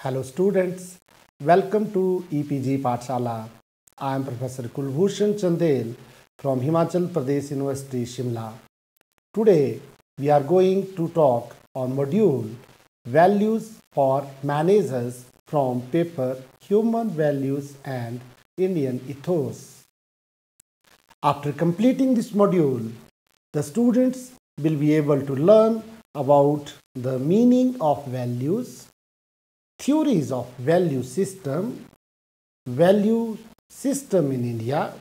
Hello students, welcome to EPG Pathshala. I am Professor Kulbhushan Chandel from Himachal Pradesh University, Shimla. Today we are going to talk on module Values for Managers from paper Human Values and Indian Ethos. After completing this module, the students will be able to learn about the meaning of values, theories of value system in India,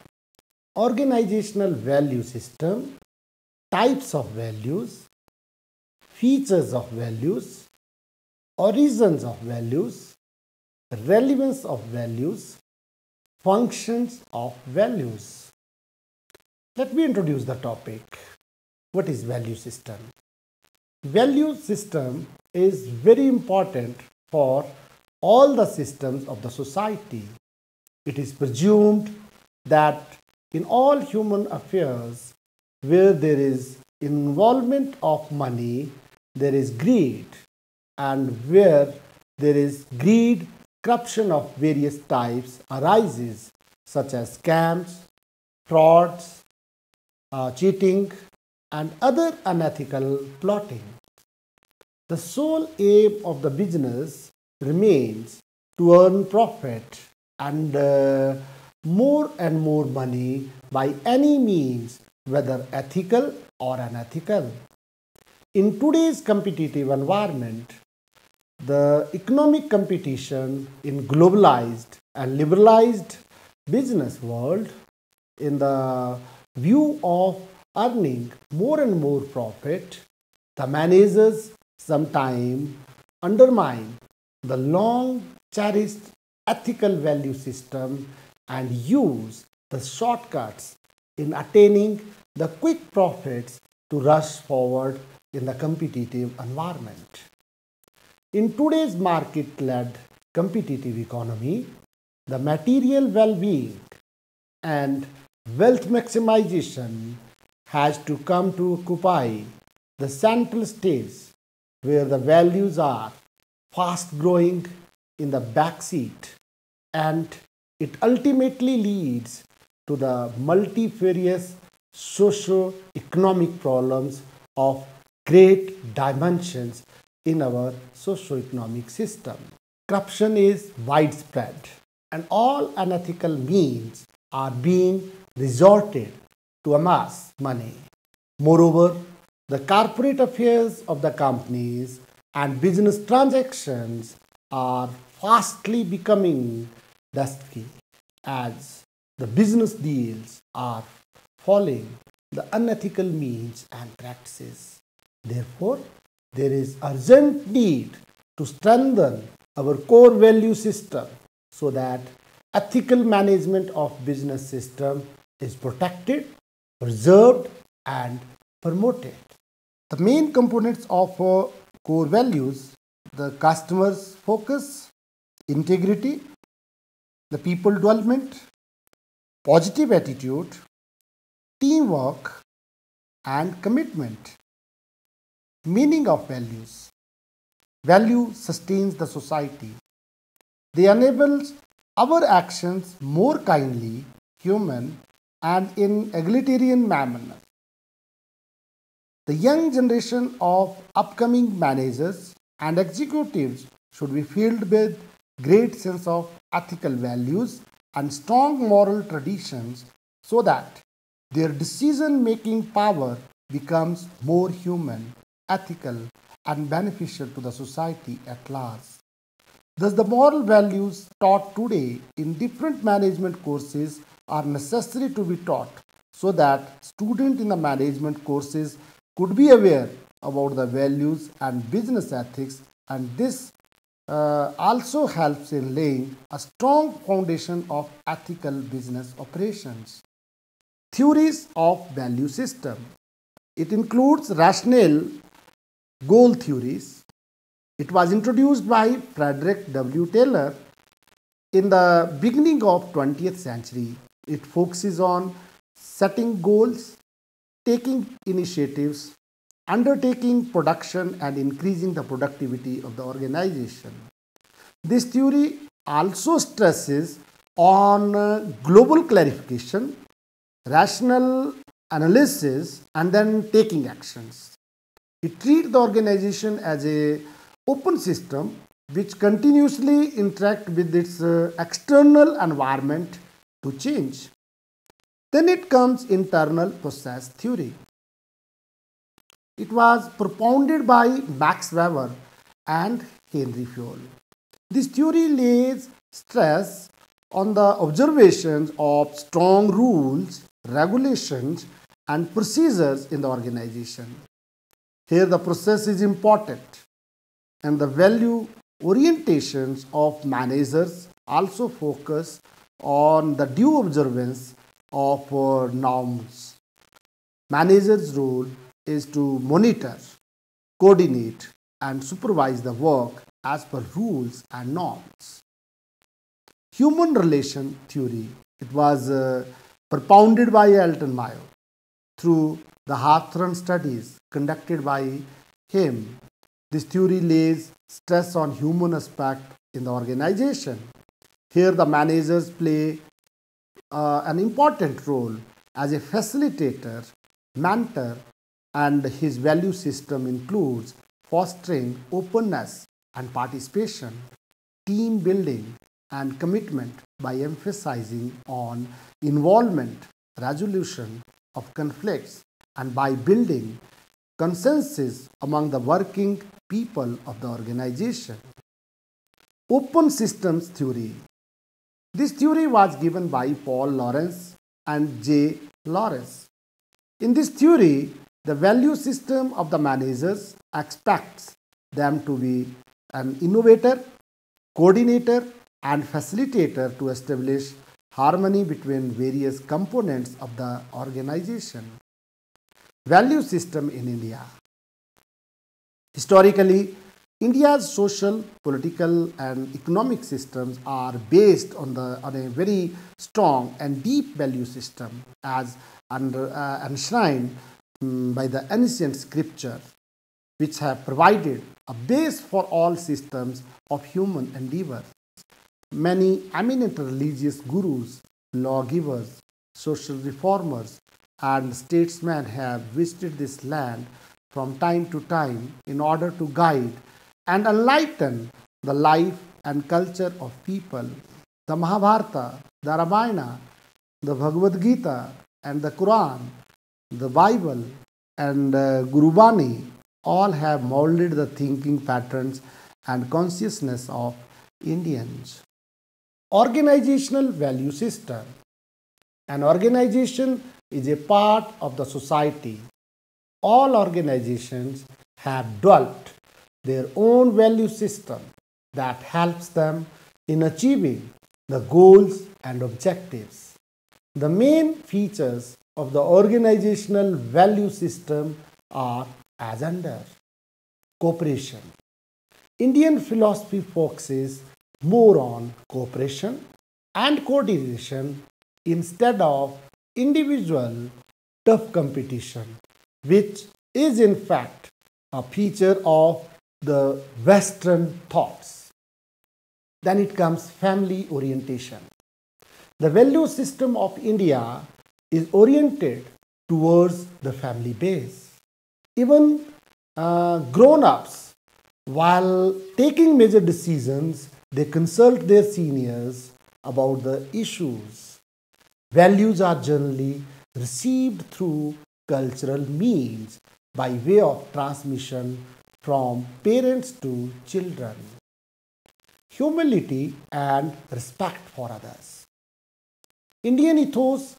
organizational value system, types of values, features of values, origins of values, relevance of values, functions of values. Let me introduce the topic. What is value system? Value system is very important for all the systems of the society. It is presumed that in all human affairs where there is involvement of money, there is greed, and where there is greed, corruption of various types arises, such as scams, frauds, cheating, and other unethical plotting. The sole aim of the business remains to earn profit and more money by any means, whether ethical or unethical. In today's competitive environment, the economic competition in globalized and liberalized business world, in the view of earning more and more profit, the managers sometimes undermine the long cherished ethical value system and use the shortcuts in attaining the quick profits to rush forward in the competitive environment. In today's market-led competitive economy, the material well-being and wealth maximization has to come to occupy the central stage, where the values are fast growing in the backseat, and it ultimately leads to the multifarious socio-economic problems of great dimensions in our socio-economic system. Corruption is widespread, and all unethical means are being resorted to amass money. Moreover, the corporate affairs of the companies and business transactions are fastly becoming dusty, as the business deals are following the unethical means and practices. Therefore, there is urgent need to strengthen our core value system so that ethical management of business system is protected, preserved, and promoted. The main components of core values: the customer's focus, integrity, the people development, positive attitude, teamwork, and commitment. Meaning of values: value sustains the society. They enable our actions more kindly, human, and in egalitarian manner. The young generation of upcoming managers and executives should be filled with great sense of ethical values and strong moral traditions so that their decision-making power becomes more human, ethical, and beneficial to the society at large. Thus, the moral values taught today in different management courses are necessary to be taught so that students in the management courses could be aware about the values and business ethics, and this also helps in laying a strong foundation of ethical business operations. Theories of value system. It includes rational goal theories. It was introduced by Frederick W. Taylor in the beginning of 20th century. It focuses on setting goals, taking initiatives, undertaking production, and increasing the productivity of the organization. This theory also stresses on global clarification, rational analysis, and then taking actions. It treats the organization as a open system which continuously interact with its external environment to change. Then it comes internal process theory. It was propounded by Max Weber and Henry Fayol. This theory lays stress on the observations of strong rules, regulations, and procedures in the organization. Here the process is important, and the value orientations of managers also focus on the due observance of norms. Managers' role is to monitor, coordinate, and supervise the work as per rules and norms. Human relation theory. It was propounded by Alton Mayo through the Hawthorne studies conducted by him. This theory lays stress on human aspect in the organization. Here the managers play an important role as a facilitator, mentor, and his value system includes fostering openness and participation, team building, and commitment by emphasizing on involvement, resolution of conflicts, and by building consensus among the working people of the organization. Open systems theory. This theory was given by Paul Lawrence and J. Lawrence. In this theory, the value system of the managers expects them to be an innovator, coordinator, and facilitator to establish harmony between various components of the organization. Value system in India. Historically, India's social, political, and economic systems are based on a very strong and deep value system as enshrined by the ancient scripture, which have provided a base for all systems of human endeavor. Many eminent religious gurus, lawgivers, social reformers, and statesmen have visited this land from time to time in order to guide and enlighten the life and culture of people. The Mahabharata, the Ramayana, the Bhagavad Gita, and the Quran, the Bible, and Guru Bani all have molded the thinking patterns and consciousness of Indians. Organizational value system. An organization is a part of the society. All organizations have developed their own value system that helps them in achieving the goals and objectives. The main features of the organizational value system are as under: cooperation. Indian philosophy focuses more on cooperation and coordination instead of individual tough competition, which is in fact a feature of the Western thoughts. Then it comes family orientation. The value system of India is oriented towards the family base. Even grown-ups, while taking major decisions, they consult their seniors about the issues. Values are generally received through cultural means by way of transmission from parents to children. Humility and respect for others. Indian ethos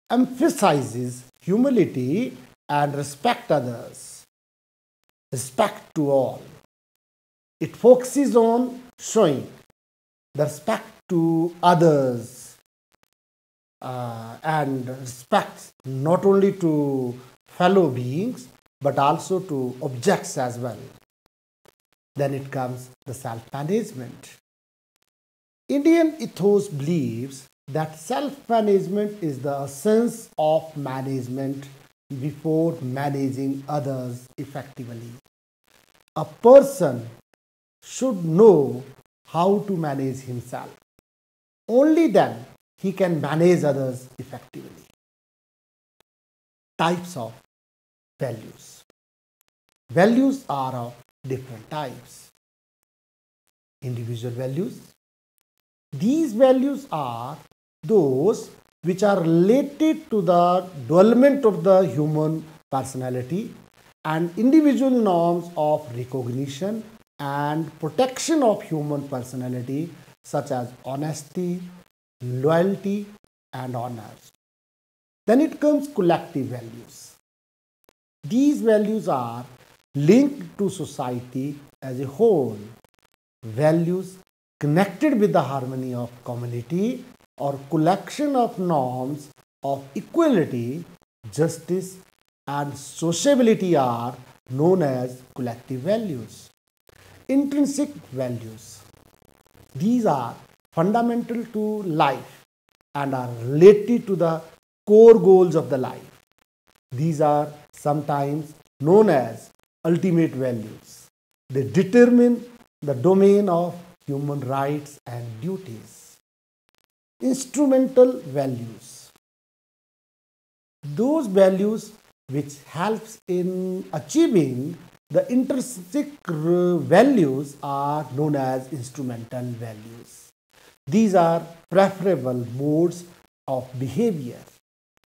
emphasizes humility and respect others, respect to all. It focuses on showing the respect to others and respect not only to fellow beings but also to objects as well. Then it comes the self-management. Indian ethos believes that self-management is the essence of management before managing others effectively. A person should know how to manage himself. Only then he can manage others effectively. Types of values. Values are of different types. Individual values. These values are those which are related to the development of the human personality and individual norms of recognition and protection of human personality, such as honesty, loyalty, and honor. Then it comes collective values. These values are linked to society as a whole. Values connected with the harmony of community or collection of norms of equality, justice, and sociability are known as collective values. Intrinsic values. These are fundamental to life and are related to the core goals of the life. These are sometimes known as ultimate values. They determine the domain of human rights and duties. Instrumental values. Those values which helps in achieving the intrinsic values are known as instrumental values. These are preferable modes of behavior.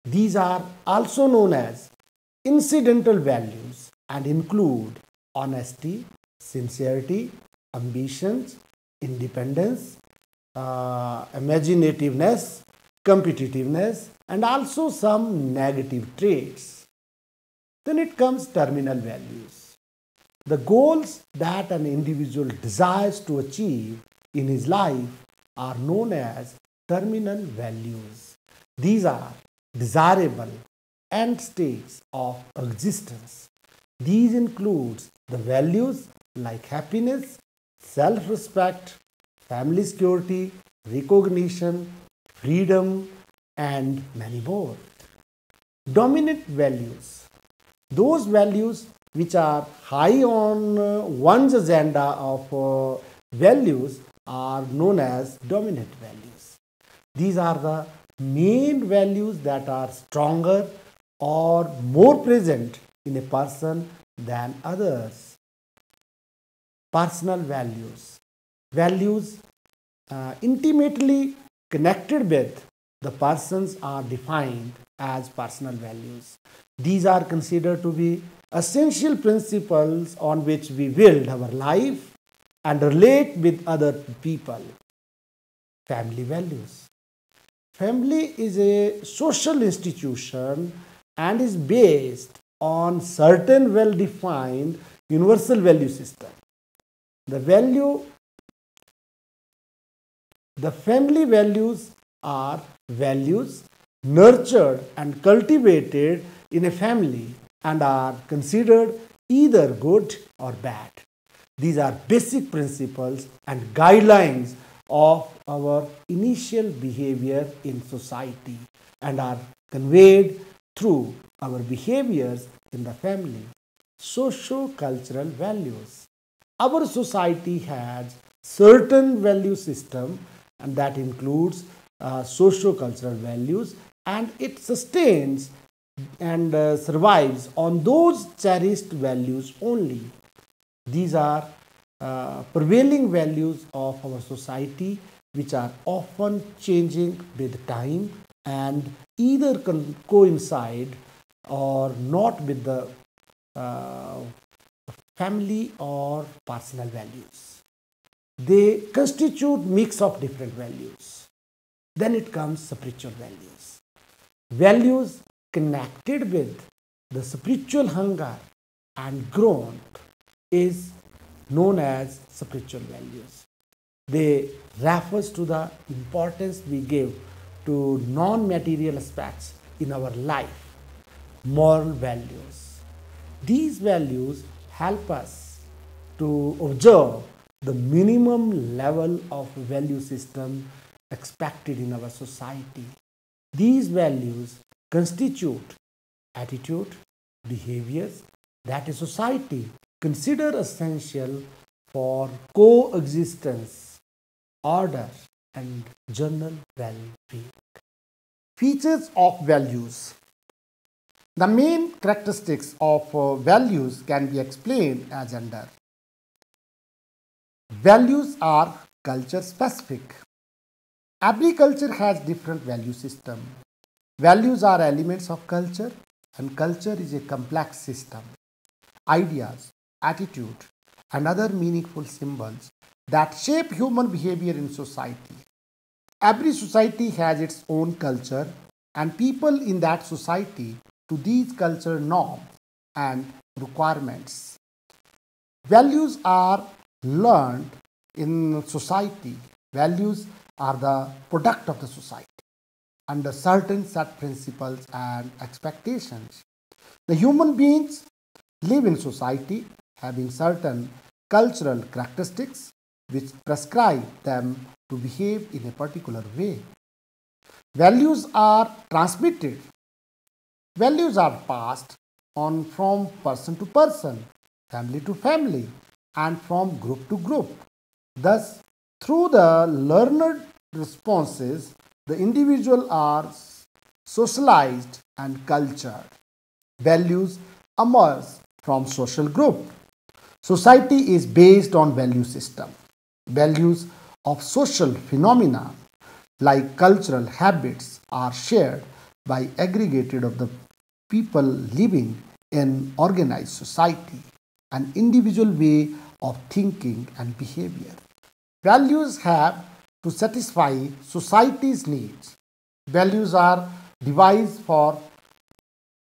These are also known as incidental values and include honesty, sincerity, ambitions, independence, imaginativeness, competitiveness, and also some negative traits. Then it comes terminal values. The goals that an individual desires to achieve in his life are known as terminal values. These are desirable end states of existence. These include the values like happiness, self-respect, family security, recognition, freedom, and many more. Dominant values. Those values which are high on one's agenda of values are known as dominant values. These are the main values that are stronger or more present in a person than others. Personal values. Values intimately connected with the persons are defined as personal values. These are considered to be essential principles on which we build our life and relate with other people. Family values. Family is a social institution and is based on certain well-defined universal value system. The family values are values nurtured and cultivated in a family and are considered either good or bad. These are basic principles and guidelines of our initial behavior in society and are conveyed through our behaviors in the family. Socio-cultural values. Our society has certain value system and that includes socio-cultural values, and it sustains and survives on those cherished values only. These are prevailing values of our society which are often changing with time and either coincide or not with the family or personal values. They constitute mix of different values. Then it comes spiritual values. Values connected with the spiritual hunger and growth is known as spiritual values. They refers to the importance we give to non-material aspects in our life. Moral values. These values help us to observe the minimum level of value system expected in our society. These values constitute attitude, behaviors that a society consider essential for coexistence order, and general well-being. Features of values. The main characteristics of values can be explained as under. Values are culture specific. Every culture has different value system. Values are elements of culture, and culture is a complex system. Ideas, attitude, and other meaningful symbols that shape human behavior in society. Every society has its own culture, and people in that society to these cultural norms and requirements. Values are learned in society. Values are the product of the society under certain set principles and expectations. The human beings live in society having certain cultural characteristics which prescribe them to behave in a particular way. Values are transmitted. Values are passed on from person to person, family to family, and from group to group. Thus, through the learned responses, the individual are socialized and cultured. Values emerge from social group. Society is based on value system. Values of social phenomena like cultural habits are shared by aggregated of the people living in organized society, an individual way of thinking and behavior. Values have to satisfy society's needs. Values are devised for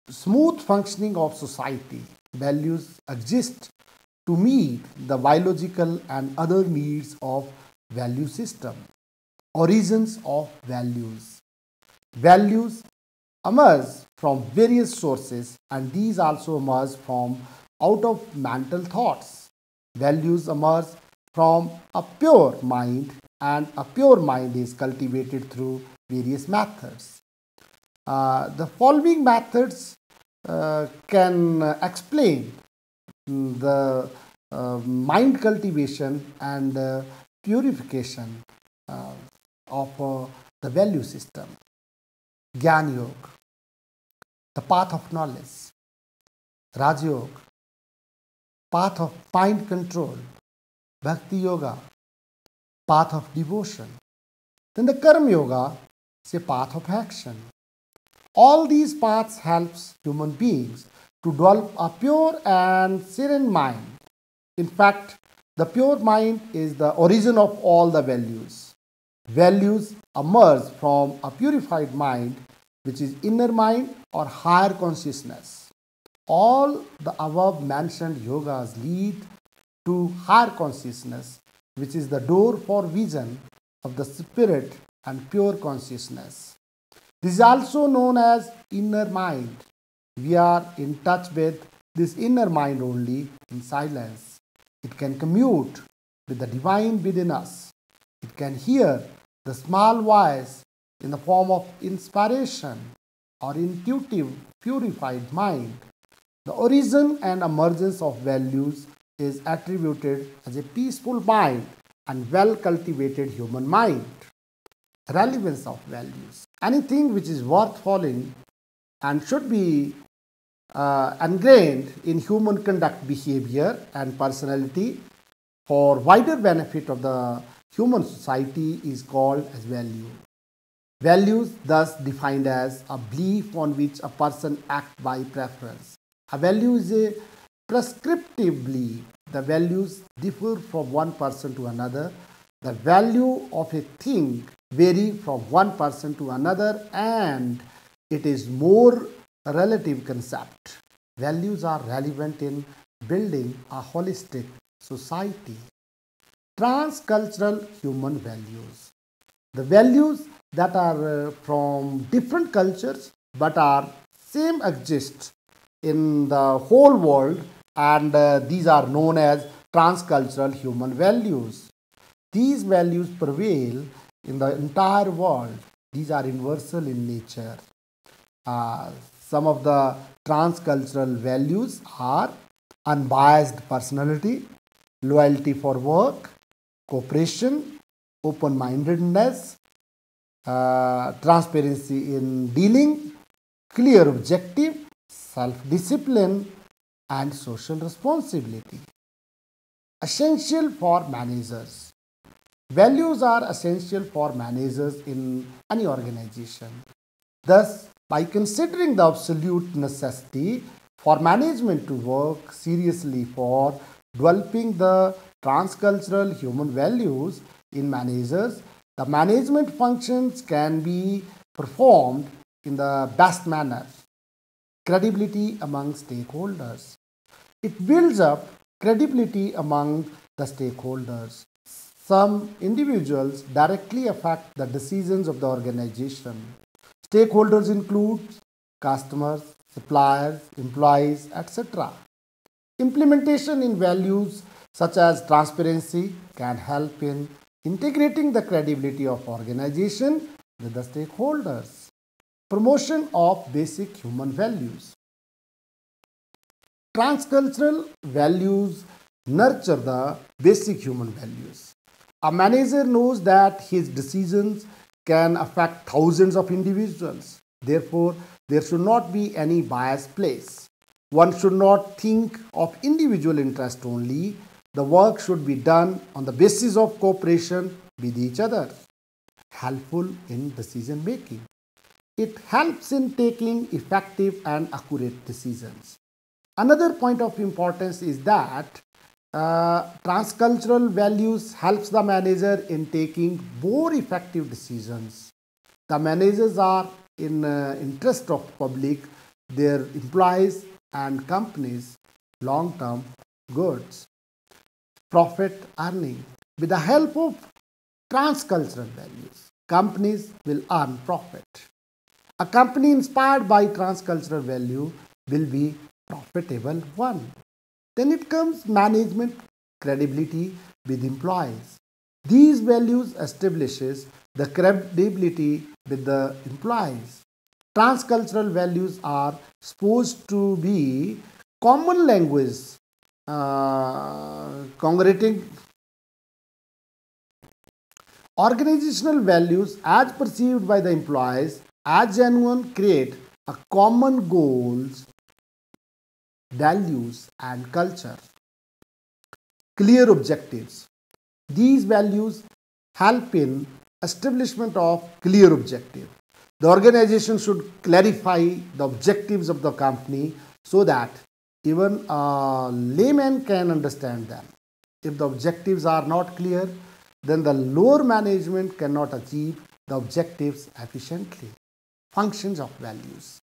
smooth functioning of society. Values exist to meet the biological and other needs of value system. Origins of values. Values emerge from various sources, and these also emerge from out of mental thoughts. Values emerge from a pure mind, and a pure mind is cultivated through various methods. The following methods can explain the mind cultivation and purification of the value system. Gyan Yoga, the path of knowledge. Raj Yoga, path of mind control. Bhakti Yoga, path of devotion. Then the Karma Yoga is a path of action. All these paths helps human beings to develop a pure and serene mind. In fact, the pure mind is the origin of all the values. Values emerge from a purified mind, which is inner mind or higher consciousness. All the above mentioned yogas lead to higher consciousness, which is the door for vision of the spirit and pure consciousness. This is also known as inner mind. We are in touch with this inner mind only in silence. It can commute with the divine within us. It can hear the small voice in the form of inspiration or intuitive purified mind. The origin and emergence of values is attributed as a peaceful mind and well cultivated human mind. Relevance of values. Anything which is worth following and should be ingrained in human conduct, behavior, and personality for wider benefit of the human society is called as value. Values thus defined as a belief on which a person acts by preference. A value is a prescriptive belief. The values differ from one person to another. The value of a thing vary from one person to another, and it is more a relative concept. Values are relevant in building a holistic society. Transcultural human values. The values that are from different cultures but are same exist in the whole world, and these are known as transcultural human values. These values prevail in the entire world. These are universal in nature. Some of the transcultural values are unbiased personality, loyalty for work, cooperation, open-mindedness, transparency in dealing, clear objective, self-discipline, and social responsibility. Essential for managers. Values are essential for managers in any organization. Thus, by considering the absolute necessity for management to work seriously for developing the transcultural human values in managers, the management functions can be performed in the best manner. Credibility among stakeholders. It builds up credibility among the stakeholders. Some individuals directly affect the decisions of the organization. Stakeholders include customers, suppliers, employees, etc. Implementation in values such as transparency can help in integrating the credibility of organization with the stakeholders. Promotion of basic human values. Transcultural values nurture the basic human values. A manager knows that his decisions can affect thousands of individuals. Therefore, there should not be any bias placed. One should not think of individual interest only. The work should be done on the basis of cooperation with each other. Helpful in decision making. It helps in taking effective and accurate decisions. Another point of importance is that transcultural values helps the manager in taking more effective decisions. The managers are in interest of public, their employees and companies' long-term goods. Profit earning. With the help of transcultural values, companies will earn profit. A company inspired by transcultural value will be profitable one. Then it comes management credibility with employees. These values establishes the credibility with the employees. Transcultural values are supposed to be common language, congregating organizational values as perceived by the employees as genuine create a common goals, values and culture. Clear objectives. These values help in establishment of clear objective. The organization should clarify the objectives of the company so that even a layman can understand them. If the objectives are not clear, then the lower management cannot achieve the objectives efficiently. Functions of values.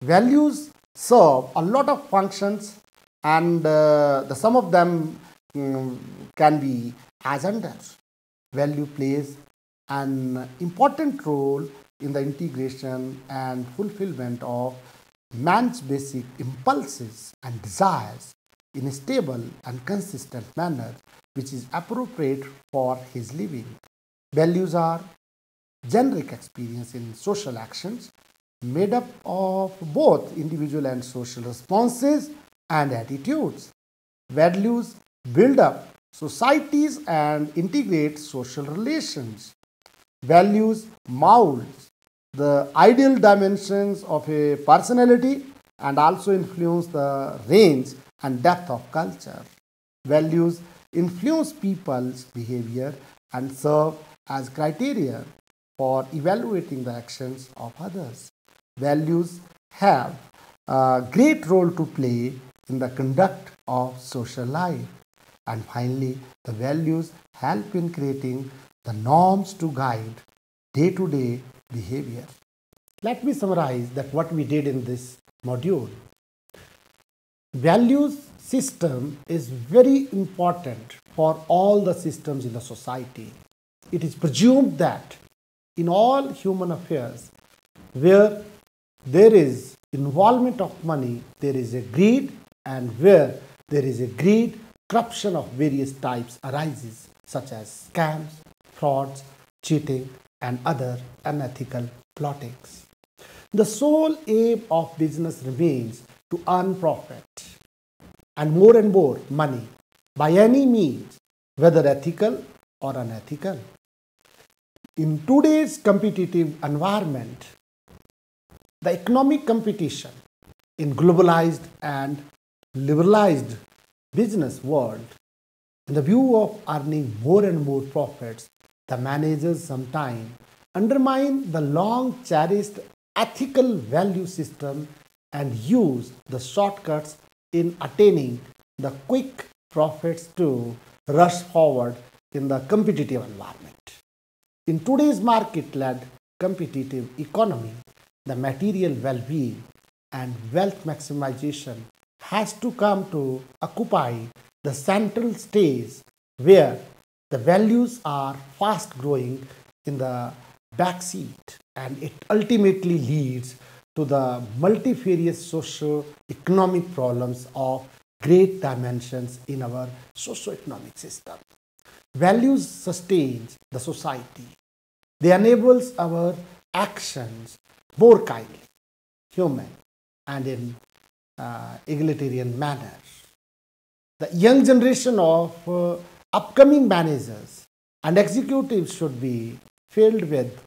Values serve a lot of functions, and the some of them can be as under. Value plays an important role in the integration and fulfillment of man's basic impulses and desires in a stable and consistent manner which is appropriate for his living. Values are generic experience in social actions made up of both individual and social responses and attitudes. Values build up societies and integrate social relations. Values mold the ideal dimensions of a personality and also influence the range and depth of culture. Values influence people's behavior and serve as criteria for evaluating the actions of others. Values have a great role to play in the conduct of social life. And finally, the values help in creating the norms to guide day-to-day behavior. Let me summarize that what we did in this module. Values system is very important for all the systems in the society. It is presumed that in all human affairs where there is involvement of money, there is a greed, and where there is a greed, corruption of various types arises, such as scams, frauds, cheating, and other unethical plottings. The sole aim of business remains to earn profit and more money by any means, whether ethical or unethical. In today's competitive environment, the economic competition in globalized and liberalized business world, in the view of earning more and more profits, the managers sometimes undermine the long cherished ethical value system and use the shortcuts in attaining the quick profits to rush forward in the competitive environment. In today's market-led competitive economy, the material well-being and wealth maximization has to come to occupy the central stage where the values are fast growing in the backseat, and it ultimately leads to the multifarious socio-economic problems of great dimensions in our socio-economic system. Values sustains the society. They enables our actions more kindly, human, and in egalitarian manner. The young generation of upcoming managers and executives should be filled with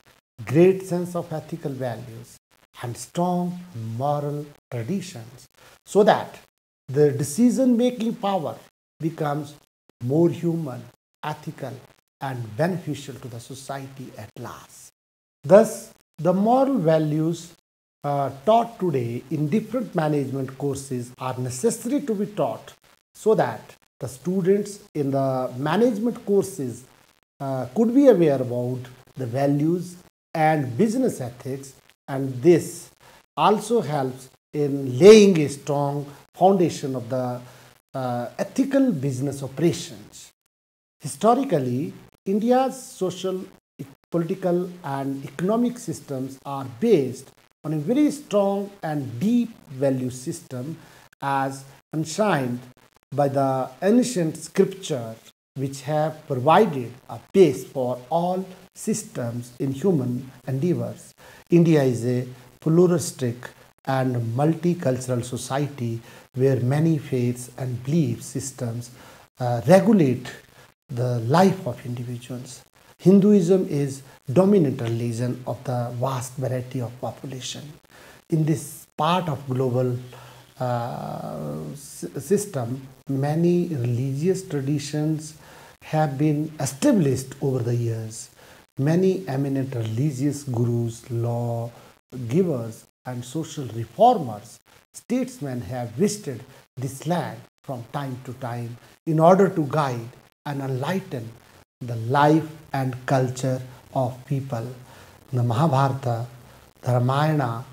great sense of ethical values and strong moral traditions so that the decision-making power becomes more human, ethical, and beneficial to the society at large. Thus, the moral values taught today in different management courses are necessary to be taught so that the students in the management courses could be aware about the values and business ethics, and this also helps in laying a strong foundation of the ethical business operations. Historically, India's social, political, and economic systems are based on a very strong and deep value system as enshrined by the ancient scripture, which have provided a base for all systems in human endeavors. India is a pluralistic and multicultural society where many faiths and belief systems regulate the life of individuals. Hinduism is dominant religion of the vast variety of population. In this part of global system, many religious traditions have been established over the years. Many eminent religious gurus, law givers, and social reformers, statesmen have visited this land from time to time in order to guide and enlighten the life and culture of people. The Mahabharata, the Ramayana,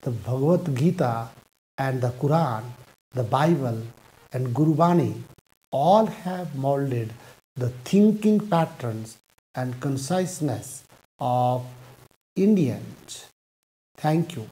the Bhagavad Gita, and the Quran, the Bible, and Guru Bani all have molded the thinking patterns and conciseness of Indians. Thank you.